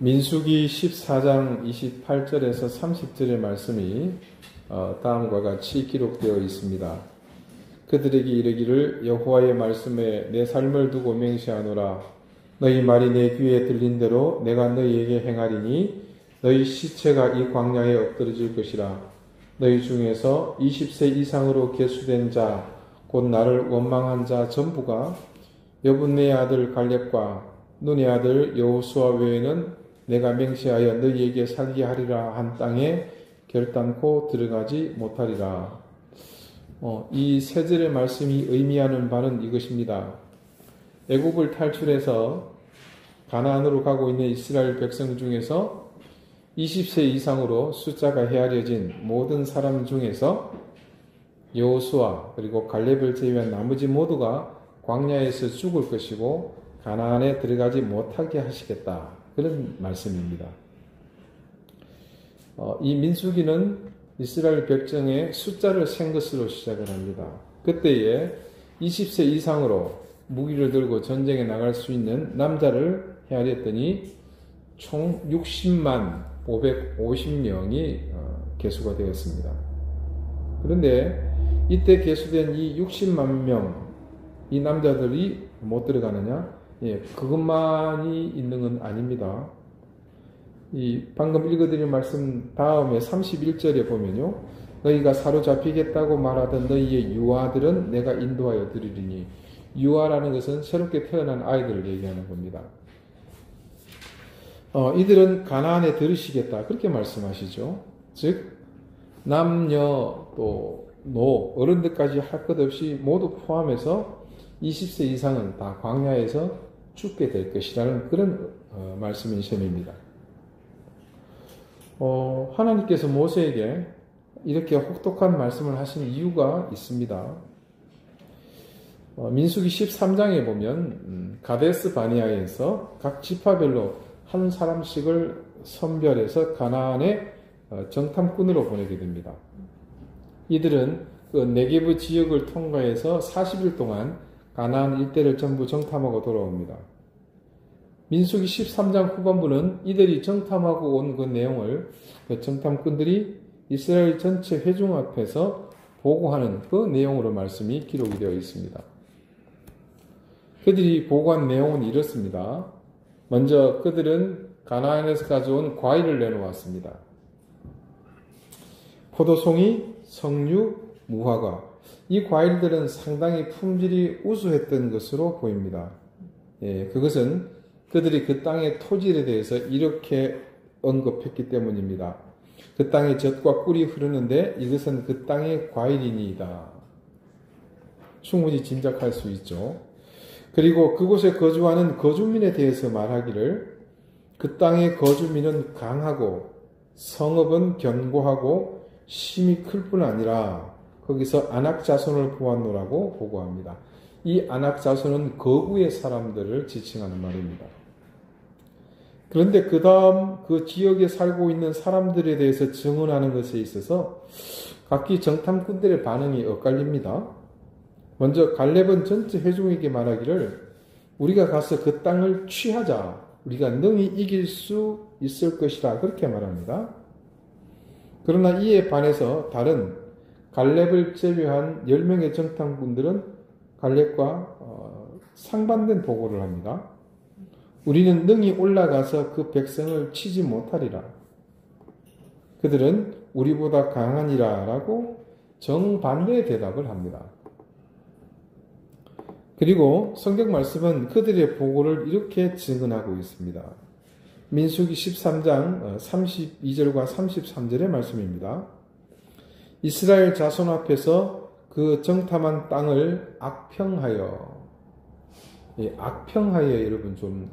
민수기 14장 28절에서 30절의 말씀이 다음과 같이 기록되어 있습니다. 그들에게 이르기를 여호와의 말씀에 내 삶을 두고 맹세하노라. 너희 말이 내 귀에 들린 대로 내가 너희에게 행하리니 너희 시체가 이 광야에 엎드러질 것이라. 너희 중에서 20세 이상으로 계수된 자 곧 나를 원망한 자 전부가 여분네 아들 갈렙과 눈의 아들 여호수아 외에는 내가 맹세하여 너희에게 살게 하리라 한 땅에 결단코 들어가지 못하리라. 이 세 절의 말씀이 의미하는 바는 이것입니다. 애굽을 탈출해서 가나안으로 가고 있는 이스라엘 백성 중에서 20세 이상으로 숫자가 헤아려진 모든 사람 중에서 여호수아 그리고 갈렙을 제외한 나머지 모두가 광야에서 죽을 것이고 가나안에 들어가지 못하게 하시겠다. 그런 말씀입니다. 이 민수기는 이스라엘 백성의 숫자를 센 것으로 시작을 합니다. 그때에 20세 이상으로 무기를 들고 전쟁에 나갈 수 있는 남자를 헤아렸더니 총 60만 550명이 계수가 되었습니다. 그런데 이때 계수된 이 60만 명, 이 남자들이 못 들어가느냐? 그것만이 있는 건 아닙니다. 이 방금 읽어드린 말씀 다음에 31절에 보면요. 너희가 사로잡히겠다고 말하던 너희의 유아들은 내가 인도하여 드리리니. 유아라는 것은 새롭게 태어난 아이들을 얘기하는 겁니다. 이들은 가나안에 들으시겠다. 그렇게 말씀하시죠. 즉 남녀 또 노, 어른들까지 할 것 없이 모두 포함해서 20세 이상은 다 광야에서 죽게 될 것이라는 그런 말씀인 셈입니다. 하나님께서 모세에게 이렇게 혹독한 말씀을 하신 이유가 있습니다. 민수기 13장에 보면 가데스 바니아에서 각 지파별로 한 사람씩을 선별해서 가나안의 정탐꾼으로 보내게 됩니다. 이들은 그 네게브 지역을 통과해서 40일 동안 가나안 일대를 전부 정탐하고 돌아옵니다. 민수기 13장 후반부는 이들이 정탐하고 온 그 내용을 그 정탐꾼들이 이스라엘 전체 회중 앞에서 보고하는 그 내용으로 말씀이 기록이 되어 있습니다. 그들이 보고한 내용은 이렇습니다. 먼저 그들은 가나안에서 가져온 과일을 내놓았습니다. 포도송이, 석류, 무화과. 이 과일들은 상당히 품질이 우수했던 것으로 보입니다. 그것은 그들이 그 땅의 토질에 대해서 이렇게 언급했기 때문입니다. 그 땅에 젖과 꿀이 흐르는데 이것은 그 땅의 과일이니이다. 충분히 짐작할 수 있죠. 그리고 그곳에 거주하는 거주민에 대해서 말하기를 그 땅의 거주민은 강하고 성읍은 견고하고 심이 클 뿐 아니라 거기서 아낙 자손을 보았노라고 보고합니다. 이 아낙 자손은 거구의 사람들을 지칭하는 말입니다. 그런데 그 다음 그 지역에 살고 있는 사람들에 대해서 증언하는 것에 있어서 각기 정탐꾼들의 반응이 엇갈립니다. 먼저 갈렙은 전체 회중에게 말하기를 우리가 가서 그 땅을 취하자. 우리가 능히 이길 수 있을 것이라 그렇게 말합니다. 그러나 이에 반해서 다른 갈렙을 제외한 10명의 정탐꾼들은 갈렙과 상반된 보고를 합니다. 우리는 능히 올라가서 그 백성을 치지 못하리라. 그들은 우리보다 강하니라 라고 정반대의 대답을 합니다. 그리고 성경 말씀은 그들의 보고를 이렇게 증언하고 있습니다. 민수기 13장 32절과 33절의 말씀입니다. 이스라엘 자손 앞에서 그 정탐한 땅을 악평하여, 악평하여 여러분 좀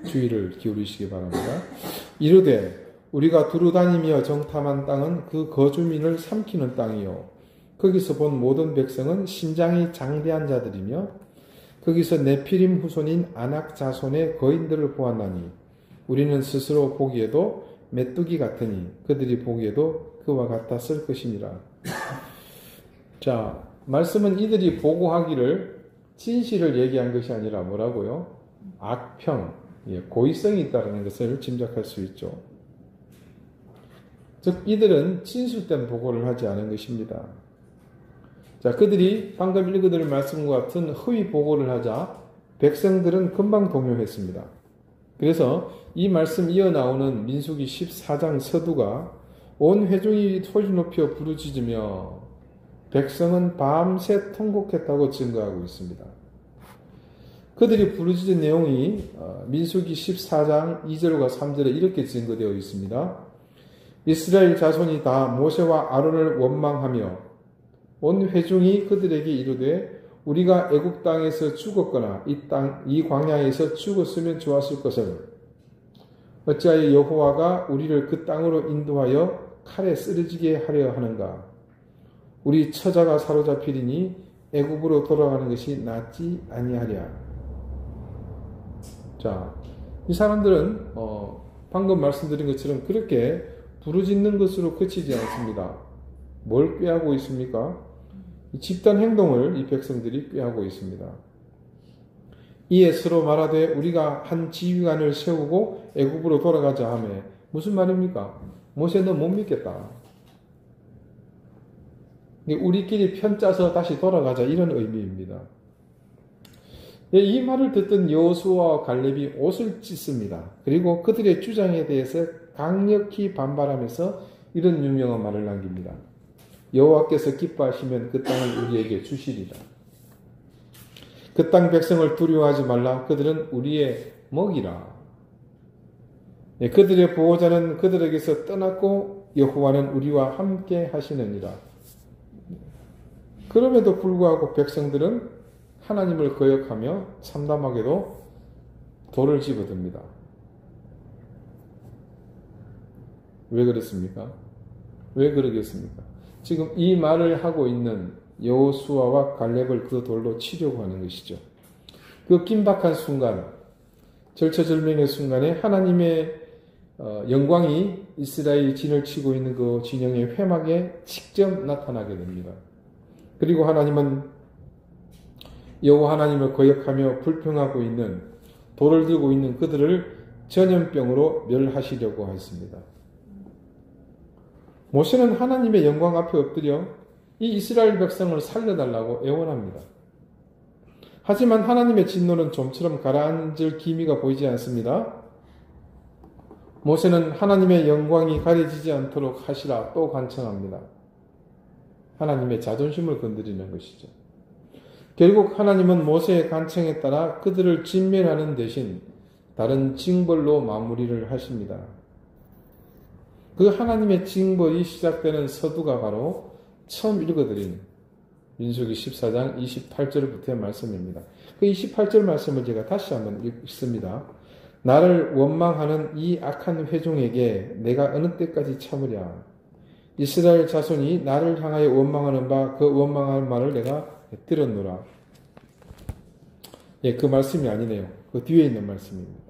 주의를 기울이시기 바랍니다. 이르되 우리가 두루다니며 정탐한 땅은 그 거주민을 삼키는 땅이요 거기서 본 모든 백성은 신장이 장대한 자들이며 거기서 네피림 후손인 아낙 자손의 거인들을 보았나니 우리는 스스로 보기에도 메뚜기 같으니 그들이 보기에도 그와 같았을 것이니라. 자, 말씀은 이들이 보고하기를 진실을 얘기한 것이 아니라 뭐라고요? 악평, 고의성이 있다는 것을 짐작할 수 있죠. 즉 이들은 진술된 보고를 하지 않은 것입니다. 자, 그들이 방금 읽어드린 말씀과 같은 허위 보고를 하자 백성들은 금방 동요했습니다. 그래서 이 말씀 이어나오는 민수기 14장 서두가 온 회중이 소리 높여 부르짖으며 백성은 밤새 통곡했다고 증거하고 있습니다. 그들이 부르짖은 내용이 민수기 14장 2절과 3절에 이렇게 증거되어 있습니다. 이스라엘 자손이 다 모세와 아론을 원망하며 온 회중이 그들에게 이르되 우리가 애굽 땅에서 죽었거나 이 광야에서 죽었으면 좋았을 것을 어찌하여 여호와가 우리를 그 땅으로 인도하여 칼에 쓰러지게 하려 하는가? 우리 처자가 사로잡히리니 애굽으로 돌아가는 것이 낫지 아니하랴. 자, 이 사람들은 방금 말씀드린 것처럼 그렇게 부르짖는 것으로 그치지 않습니다. 뭘 꾀하고 있습니까? 이 집단 행동을 이 백성들이 꾀하고 있습니다. 이에 서로 말하되 우리가 한 지휘관을 세우고 애굽으로 돌아가자 하매 무슨 말입니까? 모세 너 못 믿겠다. 우리끼리 편 짜서 다시 돌아가자 이런 의미입니다. 이 말을 듣던 여호수아와 갈렙이 옷을 찢습니다. 그리고 그들의 주장에 대해서 강력히 반발하면서 이런 유명한 말을 남깁니다. 여호와께서 기뻐하시면 그 땅을 우리에게 주시리라. 그 땅 백성을 두려워하지 말라. 그들은 우리의 먹이라. 그들의 보호자는 그들에게서 떠났고 여호와는 우리와 함께 하시느니라. 그럼에도 불구하고 백성들은 하나님을 거역하며 참담하게도 돌을 집어듭니다. 왜 그렇습니까? 왜 그러겠습니까? 지금 이 말을 하고 있는 여호수아와 갈렙을 그 돌로 치려고 하는 것이죠. 그 긴박한 순간, 절처절명의 순간에 하나님의 영광이 이스라엘이 진을 치고 있는 그 진영의 회막에 직접 나타나게 됩니다. 그리고 하나님은 여호와 하나님을 거역하며 불평하고 있는 돌을 들고 있는 그들을 전염병으로 멸하시려고 했습니다. 모세는 하나님의 영광 앞에 엎드려 이 이스라엘 백성을 살려달라고 애원합니다. 하지만 하나님의 진노는 좀처럼 가라앉을 기미가 보이지 않습니다. 모세는 하나님의 영광이 가려지지 않도록 하시라 또 간청합니다. 하나님의 자존심을 건드리는 것이죠. 결국 하나님은 모세의 간청에 따라 그들을 진멸하는 대신 다른 징벌로 마무리를 하십니다. 그 하나님의 징벌이 시작되는 서두가 바로 처음 읽어드린 민수기 14장 28절부터의 말씀입니다. 그 28절 말씀을 제가 다시 한번 읽습니다. 나를 원망하는 이 악한 회중에게 내가 어느 때까지 참으랴. 이스라엘 자손이 나를 향하여 원망하는 바 그 원망하는 말을 내가 들었노라. 예, 그 말씀이 아니네요. 그 뒤에 있는 말씀입니다.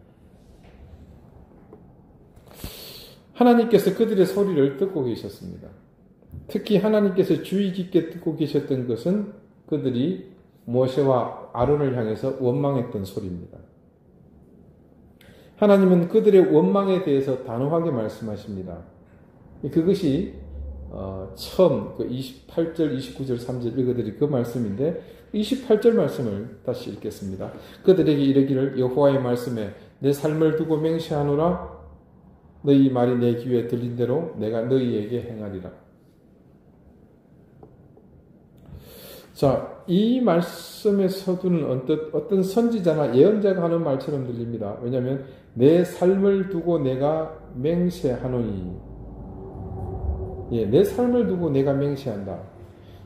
하나님께서 그들의 소리를 듣고 계셨습니다. 특히 하나님께서 주의 깊게 듣고 계셨던 것은 그들이 모세와 아론을 향해서 원망했던 소리입니다. 하나님은 그들의 원망에 대해서 단호하게 말씀하십니다. 그것이 처음 그 28절, 29절, 3절 읽어드린 그 말씀인데 28절 말씀을 다시 읽겠습니다. 그들에게 이르기를 여호와의 말씀에 내 삶을 두고 맹세하노라. 너희 말이 내 귀에 들린 대로 내가 너희에게 행하리라. 자, 이 말씀의 서두는 어떤 선지자나 예언자가 하는 말처럼 들립니다. 왜냐하면 내 삶을 두고 내가 맹세하노니, 예, 내 삶을 두고 내가 맹세한다.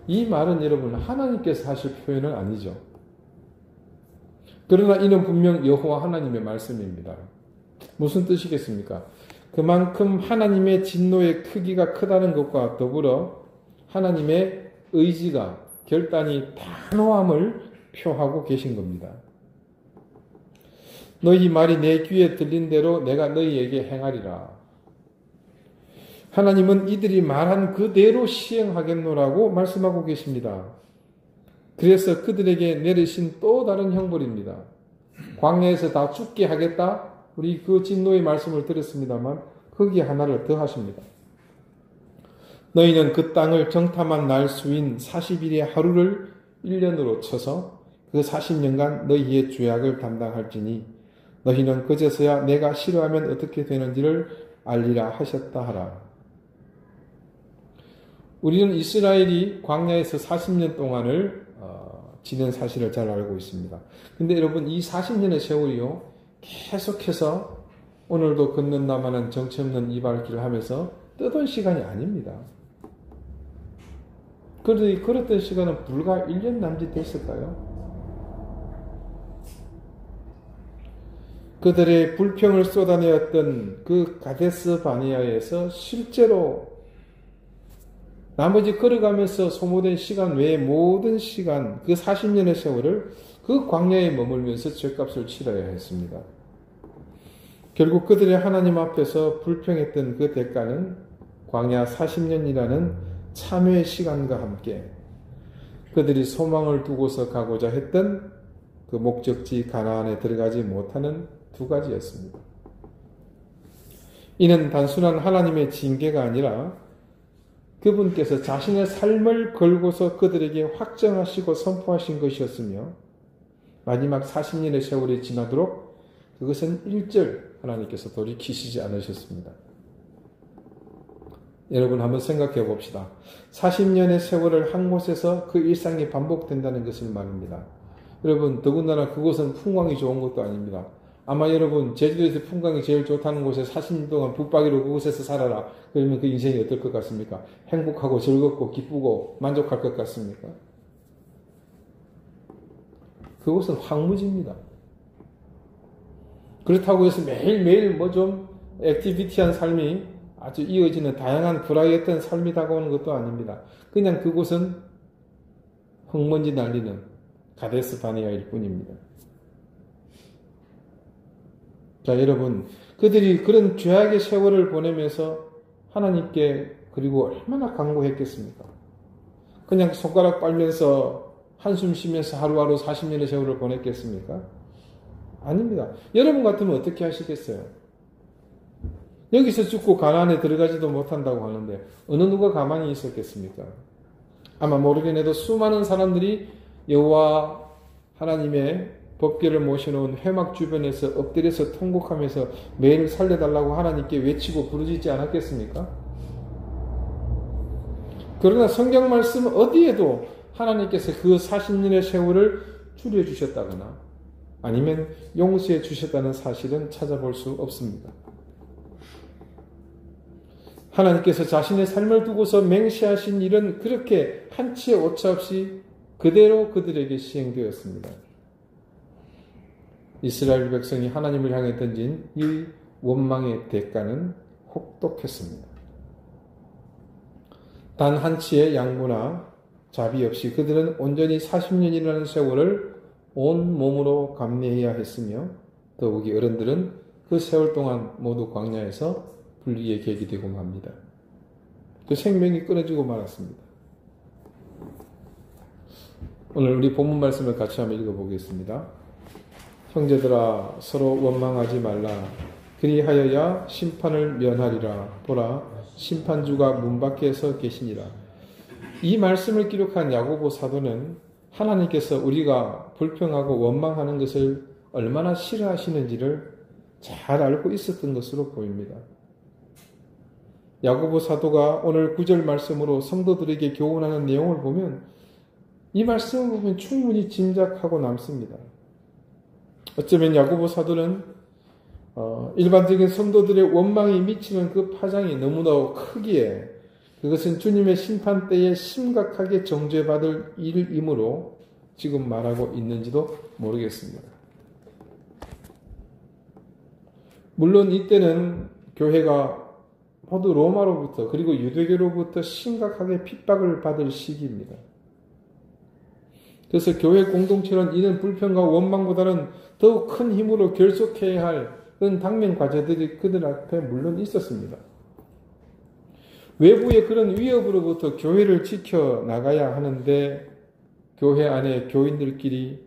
이 말은 여러분 하나님께서 하실 표현은 아니죠. 그러나 이는 분명 여호와 하나님의 말씀입니다. 무슨 뜻이겠습니까? 그만큼 하나님의 진노의 크기가 크다는 것과 더불어 하나님의 의지가 결단이 단호함을 표하고 계신 겁니다. 너희 말이 내 귀에 들린 대로 내가 너희에게 행하리라. 하나님은 이들이 말한 그대로 시행하겠노라고 말씀하고 계십니다. 그래서 그들에게 내리신 또 다른 형벌입니다. 광야에서 다 죽게 하겠다? 우리 그 진노의 말씀을 들었습니다만 거기에 하나를 더 하십니다. 너희는 그 땅을 정탐한 날수인 40일의 하루를 1년으로 쳐서 그 40년간 너희의 죄악을 담당할지니 너희는 그제서야 내가 싫어하면 어떻게 되는지를 알리라 하셨다 하라. 우리는 이스라엘이 광야에서 40년 동안을 지낸 사실을 잘 알고 있습니다. 근데 여러분 이 40년의 세월이요 계속해서 오늘도 걷는다마는 정처 없는 이 발길을 하면서 뜨던 시간이 아닙니다. 그런데 걸었던 시간은 불과 1년 남짓 됐을까요? 그들의 불평을 쏟아내었던 그 가데스 바네아에서 실제로 나머지 걸어가면서 소모된 시간 외에 모든 시간, 그 40년의 세월을 그 광야에 머물면서 죗값을 치러야 했습니다. 결국 그들의 하나님 앞에서 불평했던 그 대가는 광야 40년이라는 참회의 시간과 함께 그들이 소망을 두고서 가고자 했던 그 목적지 가나안에 들어가지 못하는 두 가지였습니다. 이는 단순한 하나님의 징계가 아니라 그분께서 자신의 삶을 걸고서 그들에게 확정하시고 선포하신 것이었으며 마지막 40년의 세월이 지나도록 그것은 일절 하나님께서 돌이키시지 않으셨습니다. 여러분 한번 생각해 봅시다. 40년의 세월을 한 곳에서 그 일상이 반복된다는 것을 말합니다. 여러분 더군다나 그곳은 풍광이 좋은 것도 아닙니다. 아마 여러분 제주도에서 풍광이 제일 좋다는 곳에 40년 동안 붙박이로 그곳에서 살아라. 그러면 그 인생이 어떨 것 같습니까? 행복하고 즐겁고 기쁘고 만족할 것 같습니까? 그곳은 황무지입니다. 그렇다고 해서 매일매일 뭐 좀 액티비티한 삶이 아주 이어지는 다양한 브라이어트한 삶이 다가오는 것도 아닙니다. 그냥 그곳은 흙먼지 날리는 가데스 바네아일 뿐입니다. 자, 여러분, 그들이 그런 죄악의 세월을 보내면서 하나님께 그리고 얼마나 간구했겠습니까? 그냥 손가락 빨면서 한숨 쉬면서 하루하루 40년의 세월을 보냈겠습니까? 아닙니다. 여러분 같으면 어떻게 하시겠어요? 여기서 죽고 가나안에 들어가지도 못한다고 하는데 어느 누가 가만히 있었겠습니까? 아마 모르긴 해도 수많은 사람들이 여호와 하나님의 법궤를 모셔놓은 회막 주변에서 엎드려서 통곡하면서 매일 살려달라고 하나님께 외치고 부르짖지 않았겠습니까? 그러나 성경 말씀 어디에도 하나님께서 그 40년의 세월을 줄여주셨다거나 아니면 용서해 주셨다는 사실은 찾아볼 수 없습니다. 하나님께서 자신의 삶을 두고서 맹세하신 일은 그렇게 한치의 오차 없이 그대로 그들에게 시행되었습니다. 이스라엘 백성이 하나님을 향해 던진 이 원망의 대가는 혹독했습니다. 단 한치의 양보나 자비 없이 그들은 온전히 40년이라는 세월을 온 몸으로 감내해야 했으며 더욱이 어른들은 그 세월 동안 모두 광야에서 불리의 객이 되고 맙니다. 그 생명이 끊어지고 말았습니다. 오늘 우리 본문 말씀을 같이 한번 읽어보겠습니다. 형제들아 서로 원망하지 말라. 그리하여야 심판을 면하리라. 보라 심판주가 문 밖에 서 계시니라. 이 말씀을 기록한 야고보 사도는 하나님께서 우리가 불평하고 원망하는 것을 얼마나 싫어하시는지를 잘 알고 있었던 것으로 보입니다. 야고보 사도가 오늘 9절 말씀으로 성도들에게 교훈하는 내용을 보면 이 말씀을 보면 충분히 짐작하고 남습니다. 어쩌면 야고보 사도는 일반적인 성도들의 원망이 미치는 그 파장이 너무나 크기에 그것은 주님의 심판 때에 심각하게 정죄받을 일이므로 지금 말하고 있는지도 모르겠습니다. 물론 이때는 교회가 모두 로마로부터 그리고 유대교로부터 심각하게 핍박을 받을 시기입니다. 그래서 교회 공동체는 이런 불평과 원망보다는 더욱 큰 힘으로 결속해야 할 그런 당면 과제들이 그들 앞에 물론 있었습니다. 외부의 그런 위협으로부터 교회를 지켜나가야 하는데 교회 안에 교인들끼리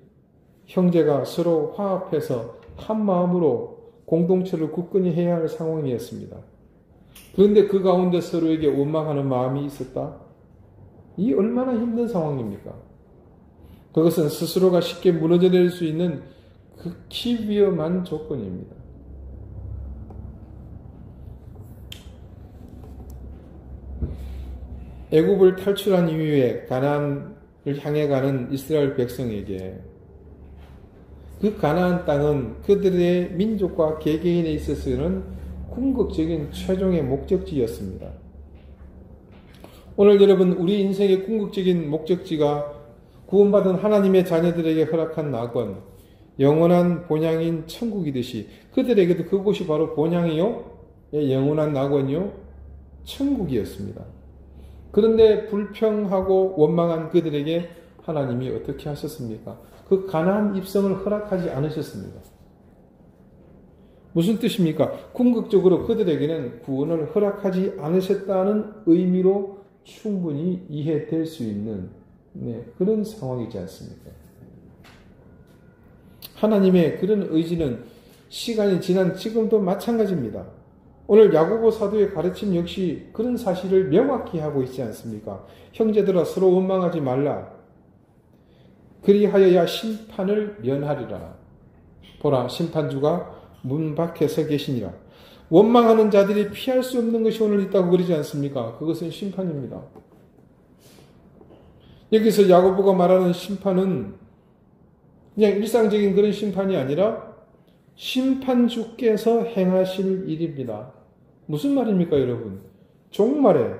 형제가 서로 화합해서 한 마음으로 공동체를 굳건히 해야 할 상황이었습니다. 그런데 그 가운데 서로에게 원망하는 마음이 있었다? 이 얼마나 힘든 상황입니까? 그것은 스스로가 쉽게 무너져 내릴 수 있는 극히 위험한 조건입니다. 애굽을 탈출한 이후에 가나안을 향해 가는 이스라엘 백성에게 그 가나안 땅은 그들의 민족과 개개인에 있어서는 궁극적인 최종의 목적지였습니다. 오늘 여러분, 우리 인생의 궁극적인 목적지가 구원받은 하나님의 자녀들에게 허락한 낙원, 영원한 본향인 천국이듯이 그들에게도 그곳이 바로 본향이요, 영원한 낙원이요, 천국이었습니다. 그런데 불평하고 원망한 그들에게 하나님이 어떻게 하셨습니까? 그 가나안 입성을 허락하지 않으셨습니다. 무슨 뜻입니까? 궁극적으로 그들에게는 구원을 허락하지 않으셨다는 의미로 충분히 이해될 수 있는 그런 상황이지 않습니까? 하나님의 그런 의지는 시간이 지난 지금도 마찬가지입니다. 오늘 야고보 사도의 가르침 역시 그런 사실을 명확히 하고 있지 않습니까? 형제들아 서로 원망하지 말라. 그리하여야 심판을 면하리라. 보라, 심판주가 문 밖에 서 계시니라. 원망하는 자들이 피할 수 없는 것이 오늘 있다고 그러지 않습니까? 그것은 심판입니다. 여기서 야고보가 말하는 심판은 그냥 일상적인 그런 심판이 아니라 심판주께서 행하실 일입니다. 무슨 말입니까, 여러분? 종말에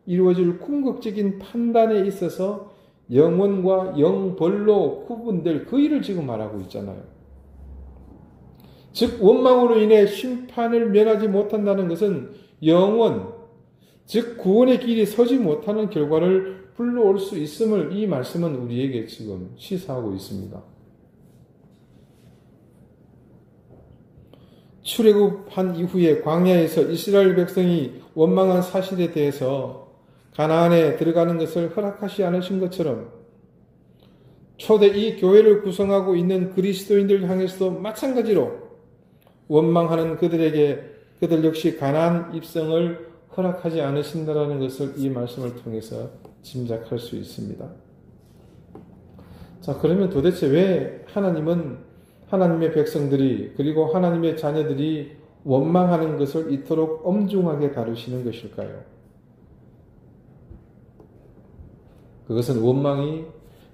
이루어질 궁극적인 판단에 있어서 영원과 영벌로 구분될 그 일을 지금 말하고 있잖아요. 즉 원망으로 인해 심판을 면하지 못한다는 것은 영원, 즉 구원의 길이 서지 못하는 결과를 불러올 수 있음을 이 말씀은 우리에게 지금 시사하고 있습니다. 출애굽한 이후에 광야에서 이스라엘 백성이 원망한 사실에 대해서 가나안에 들어가는 것을 허락하지 않으신 것처럼 초대 이 교회를 구성하고 있는 그리스도인들 향해서도 마찬가지로 원망하는 그들에게 그들 역시 가나안 입성을 허락하지 않으신다라는 것을 이 말씀을 통해서 짐작할 수 있습니다. 자, 그러면 도대체 왜 하나님은 하나님의 백성들이 그리고 하나님의 자녀들이 원망하는 것을 이토록 엄중하게 다루시는 것일까요? 그것은 원망이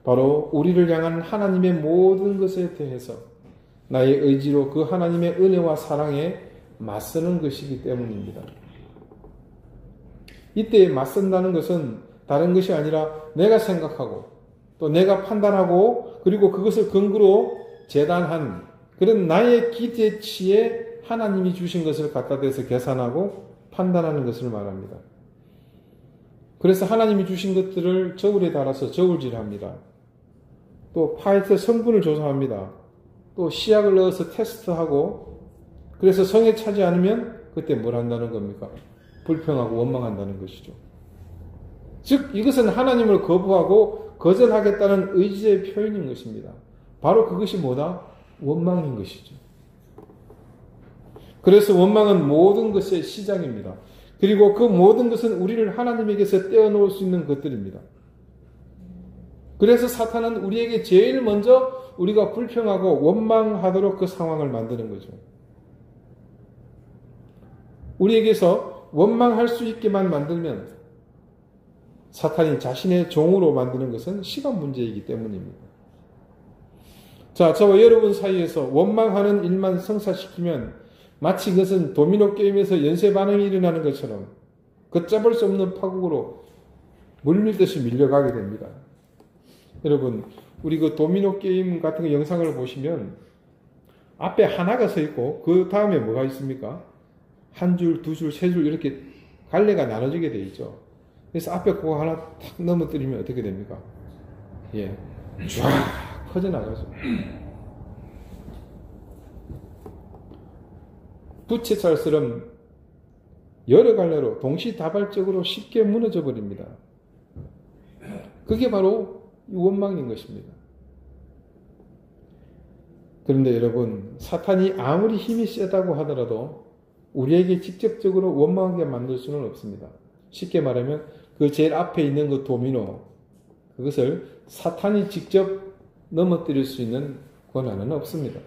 바로 우리를 향한 하나님의 모든 것에 대해서 나의 의지로 그 하나님의 은혜와 사랑에 맞서는 것이기 때문입니다. 이때 맞선다는 것은 다른 것이 아니라 내가 생각하고 또 내가 판단하고 그리고 그것을 근거로 재단한 그런 나의 기대치에 하나님이 주신 것을 갖다 대서 계산하고 판단하는 것을 말합니다. 그래서 하나님이 주신 것들을 저울에 달아서 저울질합니다. 또 파이터 성분을 조사합니다. 또 시약을 넣어서 테스트하고 그래서 성에 차지 않으면 그때 뭘 한다는 겁니까? 불평하고 원망한다는 것이죠. 즉 이것은 하나님을 거부하고 거절하겠다는 의지의 표현인 것입니다. 바로 그것이 뭐다? 원망인 것이죠. 그래서 원망은 모든 것의 시작입니다. 그리고 그 모든 것은 우리를 하나님에게서 떼어놓을 수 있는 것들입니다. 그래서 사탄은 우리에게 제일 먼저 우리가 불평하고 원망하도록 그 상황을 만드는 거죠. 우리에게서 원망할 수 있게만 만들면 사탄이 자신의 종으로 만드는 것은 시간 문제이기 때문입니다. 자, 저와 여러분 사이에서 원망하는 일만 성사시키면 마치 그것은 도미노 게임에서 연쇄 반응이 일어나는 것처럼 걷잡을 수 없는 파국으로 물밀듯이 밀려가게 됩니다. 여러분, 우리 그 도미노 게임 같은 거 영상을 보시면 앞에 하나가 서 있고 그 다음에 뭐가 있습니까? 한 줄, 두 줄, 세 줄 이렇게 갈래가 나눠지게 되어 있죠. 그래서 앞에 그거 하나 탁 넘어뜨리면 어떻게 됩니까? 예, 쫙 퍼져나가죠. 부채살처럼 여러 갈래로 동시다발적으로 쉽게 무너져 버립니다. 그게 바로 원망인 것입니다. 그런데 여러분, 사탄이 아무리 힘이 세다고 하더라도 우리에게 직접적으로 원망하게 만들 수는 없습니다. 쉽게 말하면 그 제일 앞에 있는 그 도미노, 그것을 사탄이 직접 넘어뜨릴 수 있는 권한은 없습니다.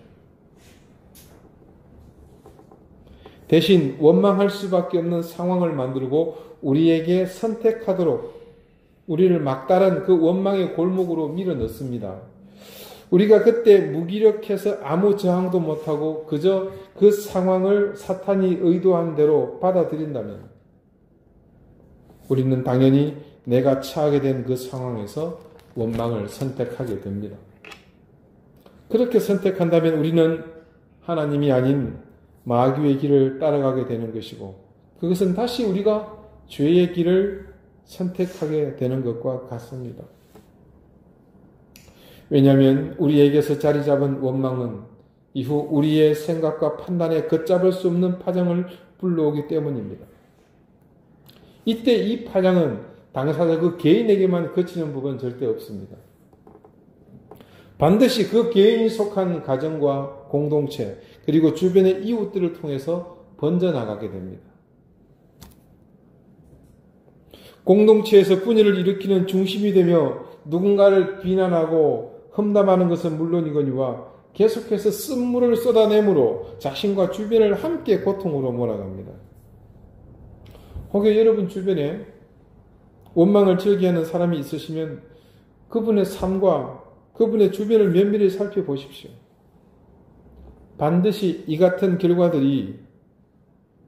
대신 원망할 수밖에 없는 상황을 만들고 우리에게 선택하도록 우리를 막다른 그 원망의 골목으로 밀어넣습니다. 우리가 그때 무기력해서 아무 저항도 못하고 그저 그 상황을 사탄이 의도한 대로 받아들인다면 우리는 당연히 내가 처하게 된 그 상황에서 원망을 선택하게 됩니다. 그렇게 선택한다면 우리는 하나님이 아닌 마귀의 길을 따라가게 되는 것이고 그것은 다시 우리가 죄의 길을 선택하게 되는 것과 같습니다. 왜냐하면 우리에게서 자리 잡은 원망은 이후 우리의 생각과 판단에 걷잡을 수 없는 파장을 불러오기 때문입니다. 이때 이 파장은 당사자 그 개인에게만 그치는 부분은 절대 없습니다. 반드시 그 개인이 속한 가정과 공동체 그리고 주변의 이웃들을 통해서 번져나가게 됩니다. 공동체에서 분열을 일으키는 중심이 되며 누군가를 비난하고 험담하는 것은 물론이거니와 계속해서 쓴물을 쏟아내므로 자신과 주변을 함께 고통으로 몰아갑니다. 혹여 여러분 주변에 원망을 즐기하는 사람이 있으시면 그분의 삶과 그분의 주변을 면밀히 살펴보십시오. 반드시 이 같은 결과들이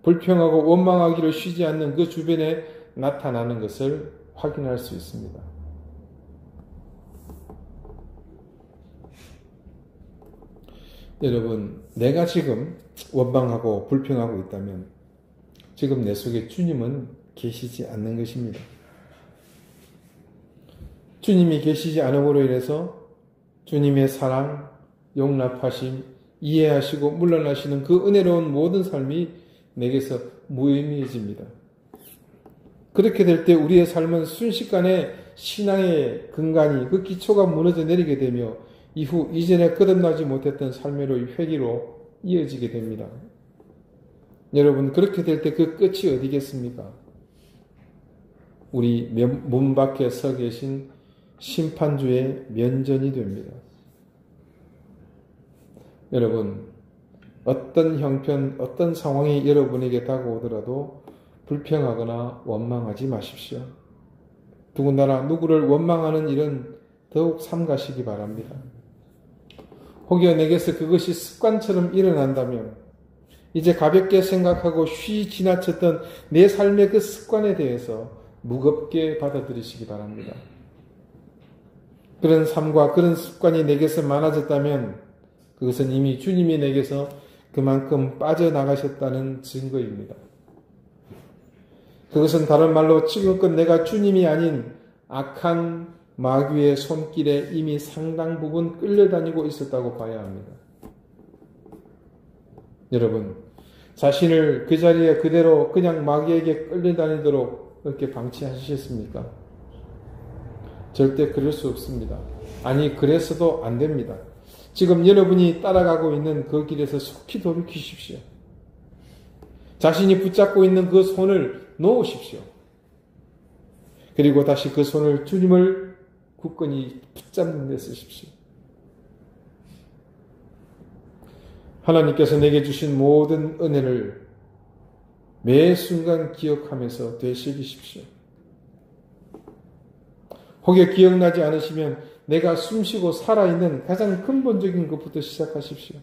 불평하고 원망하기를 쉬지 않는 그 주변에 나타나는 것을 확인할 수 있습니다. 여러분, 내가 지금 원망하고 불평하고 있다면 지금 내 속에 주님은 계시지 않는 것입니다. 주님이 계시지 않음으로 인해서 주님의 사랑, 용납하심, 이해하시고 물러나시는 그 은혜로운 모든 삶이 내게서 무의미해집니다. 그렇게 될 때 우리의 삶은 순식간에 신앙의 근간이 그 기초가 무너져 내리게 되며 이후 이전에 거듭나지 못했던 삶의 회기로 이어지게 됩니다. 여러분, 그렇게 될 때 그 끝이 어디겠습니까? 우리 문 밖에 서 계신 심판주의 면전이 됩니다. 여러분, 어떤 형편, 어떤 상황이 여러분에게 다가오더라도 불평하거나 원망하지 마십시오. 더군다나 누구를 원망하는 일은 더욱 삼가시기 바랍니다. 혹여 내게서 그것이 습관처럼 일어난다면 이제 가볍게 생각하고 쉬 지나쳤던 내 삶의 그 습관에 대해서 무겁게 받아들이시기 바랍니다. 그런 삶과 그런 습관이 내게서 많아졌다면 그것은 이미 주님이 내게서 그만큼 빠져나가셨다는 증거입니다. 그것은 다른 말로 지금껏 내가 주님이 아닌 악한 마귀의 손길에 이미 상당 부분 끌려다니고 있었다고 봐야 합니다. 여러분, 자신을 그 자리에 그대로 그냥 마귀에게 끌려다니도록 그렇게 방치하셨습니까? 절대 그럴 수 없습니다. 아니, 그래서도 안 됩니다. 지금 여러분이 따라가고 있는 그 길에서 속히 돌이키십시오. 자신이 붙잡고 있는 그 손을 놓으십시오. 그리고 다시 그 손을 주님을 굳건히 붙잡는 데 쓰십시오. 하나님께서 내게 주신 모든 은혜를 매 순간 기억하면서 되새기십시오. 혹여 기억나지 않으시면 내가 숨쉬고 살아있는 가장 근본적인 것부터 시작하십시오.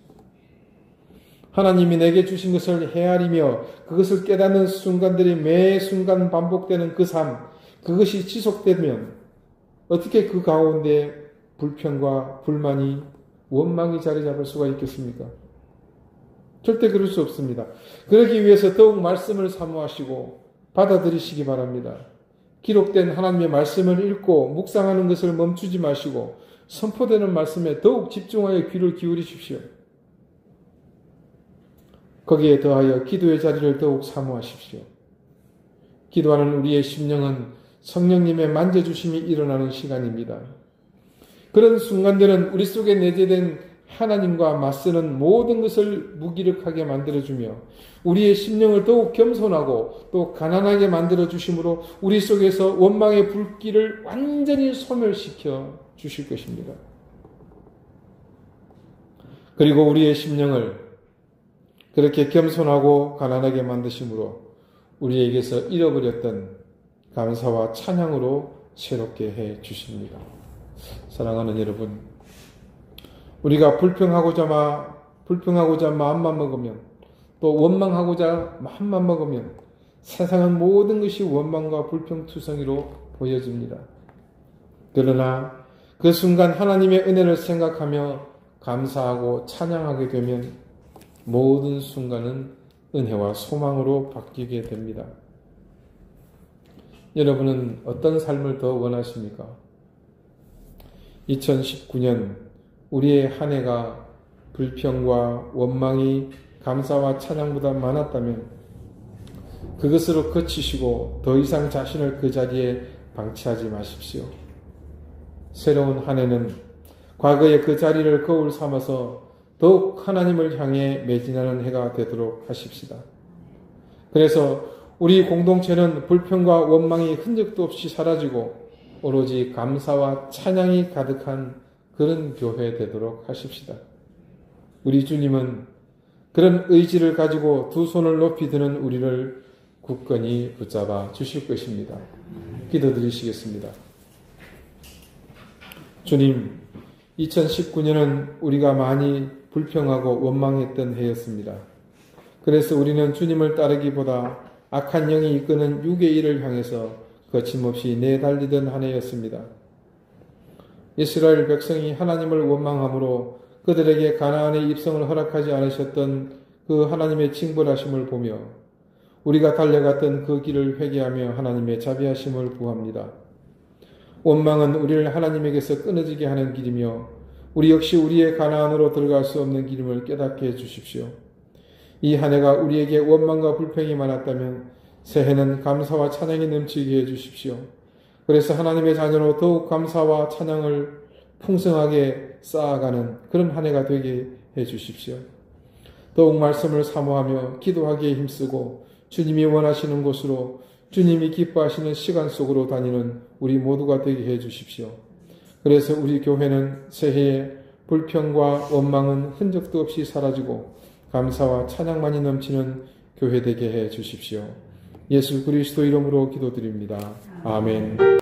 하나님이 내게 주신 것을 헤아리며 그것을 깨닫는 순간들이 매 순간 반복되는 그 삶, 그것이 지속되면 어떻게 그 가운데 불평과 불만이, 원망이 자리 잡을 수가 있겠습니까? 절대 그럴 수 없습니다. 그러기 위해서 더욱 말씀을 사모하시고 받아들이시기 바랍니다. 기록된 하나님의 말씀을 읽고 묵상하는 것을 멈추지 마시고 선포되는 말씀에 더욱 집중하여 귀를 기울이십시오. 거기에 더하여 기도의 자리를 더욱 사모하십시오. 기도하는 우리의 심령은 성령님의 만져주심이 일어나는 시간입니다. 그런 순간들은 우리 속에 내재된 하나님과 맞서는 모든 것을 무기력하게 만들어주며 우리의 심령을 더욱 겸손하고 또 가난하게 만들어주심으로 우리 속에서 원망의 불길을 완전히 소멸시켜 주실 것입니다. 그리고 우리의 심령을 그렇게 겸손하고 가난하게 만드심으로 우리에게서 잃어버렸던 감사와 찬양으로 새롭게 해 주십니다. 사랑하는 여러분, 우리가 불평하고자 마음만 먹으면 또 원망하고자 마음만 먹으면 세상은 모든 것이 원망과 불평투성이로 보여집니다. 그러나 그 순간 하나님의 은혜를 생각하며 감사하고 찬양하게 되면 모든 순간은 은혜와 소망으로 바뀌게 됩니다. 여러분은 어떤 삶을 더 원하십니까? 2019년 우리의 한 해가 불평과 원망이 감사와 찬양보다 많았다면 그것으로 그치시고 더 이상 자신을 그 자리에 방치하지 마십시오. 새로운 한 해는 과거의 그 자리를 거울 삼아서 더욱 하나님을 향해 매진하는 해가 되도록 하십시다. 그래서 우리 공동체는 불평과 원망이 흔적도 없이 사라지고 오로지 감사와 찬양이 가득한 그런 교회 되도록 하십시다. 우리 주님은 그런 의지를 가지고 두 손을 높이 드는 우리를 굳건히 붙잡아 주실 것입니다. 기도드리시겠습니다. 주님, 2019년은 우리가 많이 불평하고 원망했던 해였습니다. 그래서 우리는 주님을 따르기보다 악한 영이 이끄는 육의 일을 향해서 거침없이 내달리던 한 해였습니다. 이스라엘 백성이 하나님을 원망함으로 그들에게 가나안의 입성을 허락하지 않으셨던 그 하나님의 징벌하심을 보며 우리가 달려갔던 그 길을 회개하며 하나님의 자비하심을 구합니다. 원망은 우리를 하나님에게서 끊어지게 하는 길이며 우리 역시 우리의 가나안으로 들어갈 수 없는 길임을 깨닫게 해주십시오. 이 한 해가 우리에게 원망과 불평이 많았다면 새해는 감사와 찬양이 넘치게 해주십시오. 그래서 하나님의 자녀로 더욱 감사와 찬양을 풍성하게 쌓아가는 그런 한 해가 되게 해주십시오. 더욱 말씀을 사모하며 기도하기에 힘쓰고 주님이 원하시는 곳으로 주님이 기뻐하시는 시간 속으로 다니는 우리 모두가 되게 해주십시오. 그래서 우리 교회는 새해에 불평과 원망은 흔적도 없이 사라지고 감사와 찬양만이 넘치는 교회 되게 해 주십시오. 예수 그리스도 이름으로 기도드립니다. 아멘.